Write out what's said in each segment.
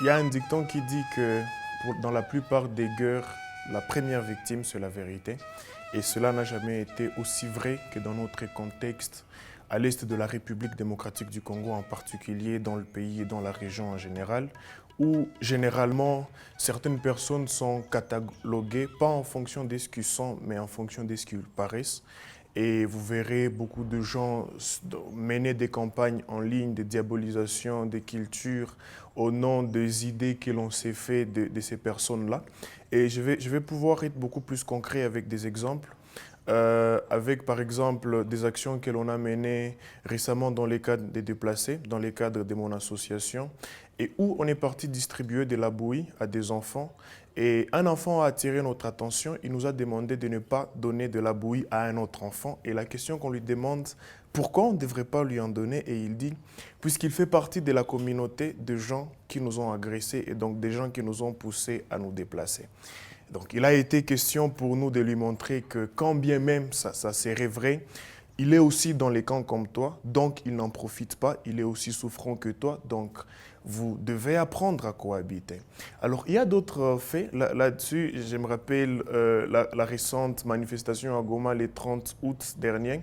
Il y a un dicton qui dit que dans la plupart des guerres, la première victime, c'est la vérité. Et cela n'a jamais été aussi vrai que dans notre contexte à l'est de la République démocratique du Congo, en particulier dans le pays et dans la région en général, où généralement certaines personnes sont cataloguées pas en fonction de ce qu'ils sont, mais en fonction de ce qu'ils paraissent. Et vous verrez beaucoup de gens mener des campagnes en ligne de diabolisation des cultures au nom des idées que l'on s'est fait de ces personnes-là. Et je vais pouvoir être beaucoup plus concret avec des exemples. Avec par exemple des actions que l'on a menées récemment dans les cadres des déplacés, dans les cadres de mon association, et où on est parti distribuer de la bouillie à des enfants. Et un enfant a attiré notre attention, il nous a demandé de ne pas donner de la bouillie à un autre enfant. Et la question qu'on lui demande, pourquoi on ne devrait pas lui en donner? Et il dit, puisqu'il fait partie de la communauté de gens qui nous ont agressés et donc des gens qui nous ont poussés à nous déplacer. Donc il a été question pour nous de lui montrer que quand bien même ça serait vrai, il est aussi dans les camps comme toi, donc il n'en profite pas, il est aussi souffrant que toi, donc vous devez apprendre à cohabiter. Alors il y a d'autres faits là-dessus, je me rappelle la récente manifestation à Goma le 30 août dernier,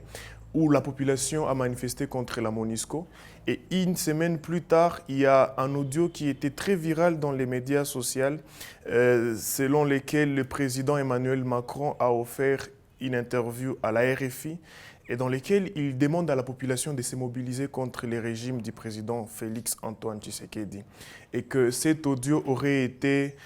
où la population a manifesté contre la MONUSCO. Et une semaine plus tard, il y a un audio qui était très viral dans les médias sociaux, selon lequel le président Emmanuel Macron a offert une interview à la RFI et dans lequel il demande à la population de se mobiliser contre le régime du président Félix Antoine Tshisekedi. Et que cet audio aurait été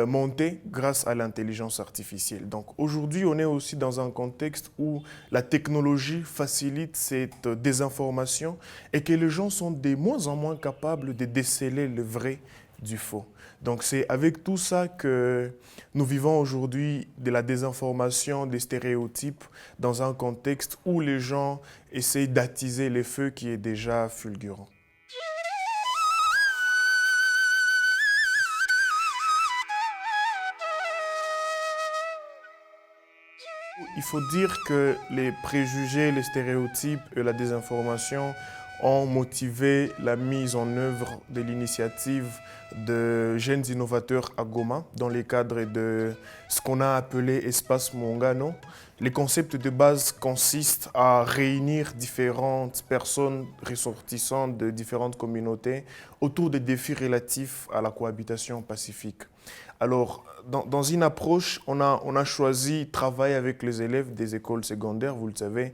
monté grâce à l'intelligence artificielle. Donc aujourd'hui, on est aussi dans un contexte où la technologie facilite cette désinformation et que les gens sont de moins en moins capables de déceler le vrai du faux. Donc c'est avec tout ça que nous vivons aujourd'hui de la désinformation, des stéréotypes, dans un contexte où les gens essayent d'attiser les feux qui est déjà fulgurant. Il faut dire que les préjugés, les stéréotypes et la désinformation ont motivé la mise en œuvre de l'initiative de jeunes innovateurs à Goma dans le cadre de ce qu'on a appelé Espace Mongano. Les concepts de base consistent à réunir différentes personnes ressortissantes de différentes communautés autour des défis relatifs à la cohabitation pacifique. Alors, dans une approche, on a choisi de travailler avec les élèves des écoles secondaires, vous le savez.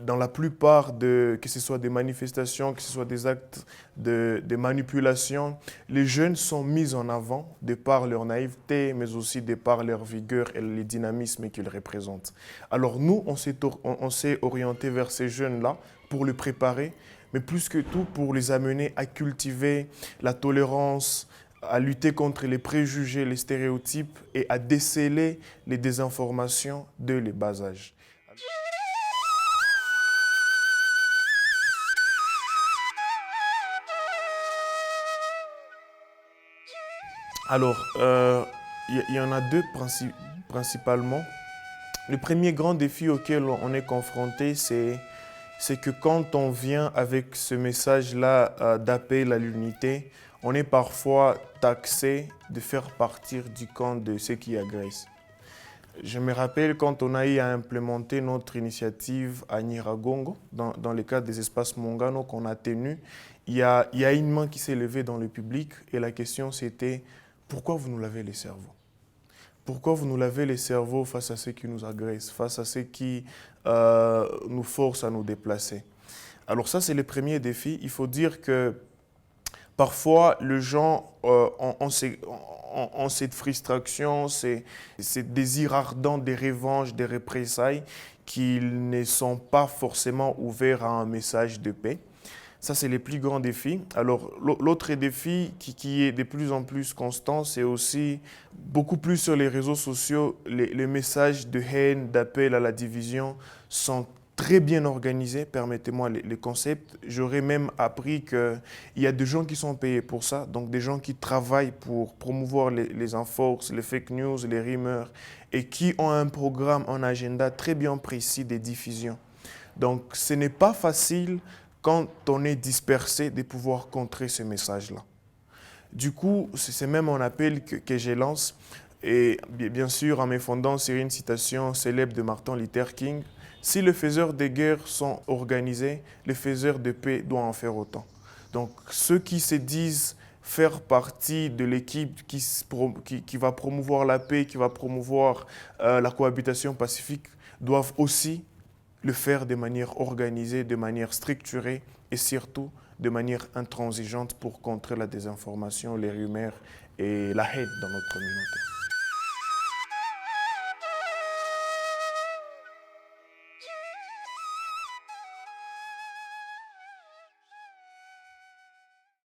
Dans la plupart que ce soit des manifestations, que ce soit des actes de manipulation, les jeunes sont mis en avant de par leur naïveté, mais aussi de par leur vigueur et le dynamisme qu'ils représentent. Alors nous, on s'est orienté vers ces jeunes-là pour les préparer, mais plus que tout pour les amener à cultiver la tolérance, à lutter contre les préjugés, les stéréotypes et à déceler les désinformations dès le bas âge. Alors, il y en a deux principalement. Le premier grand défi auquel on est confronté, c'est que quand on vient avec ce message-là d'appel à l'unité, on est parfois taxé de faire partir du camp de ceux qui agressent. Je me rappelle quand on a eu à implémenter notre initiative à Nyiragongo, dans le cadre des espaces Mongano qu'on a tenus, il y a une main qui s'est levée dans le public et la question c'était « Pourquoi vous nous lavez les cerveaux ?» Pourquoi vous nous lavez les cerveaux face à ceux qui nous agressent, face à ceux qui nous forcent à nous déplacer? Alors ça, c'est le premier défi. Il faut dire que parfois, les gens ont cette frustration, ces désirs ardents des revanches, des représailles, qu'ils ne sont pas forcément ouverts à un message de paix. Ça, c'est le plus grand défi. Alors, l'autre défi qui est de plus en plus constant, c'est aussi beaucoup plus sur les réseaux sociaux. Les messages de haine, d'appel à la division sont très bien organisés, permettez-moi les concepts. J'aurais même appris qu'il y a des gens qui sont payés pour ça, donc des gens qui travaillent pour promouvoir les infox, les fake news, les rumeurs, et qui ont un programme, un agenda très bien précis de diffusion. Donc, ce n'est pas facile quand on est dispersé de pouvoir contrer ce message-là. Du coup, c'est même un appel que je lance. Et bien sûr, en me fondant sur une citation célèbre de Martin Luther King, si les faiseurs de guerre sont organisés, les faiseurs de paix doivent en faire autant. Donc, ceux qui se disent faire partie de l'équipe qui va promouvoir la paix, qui va promouvoir la cohabitation pacifique, doivent aussi le faire de manière organisée, de manière structurée et surtout de manière intransigeante pour contrer la désinformation, les rumeurs et la haine dans notre communauté.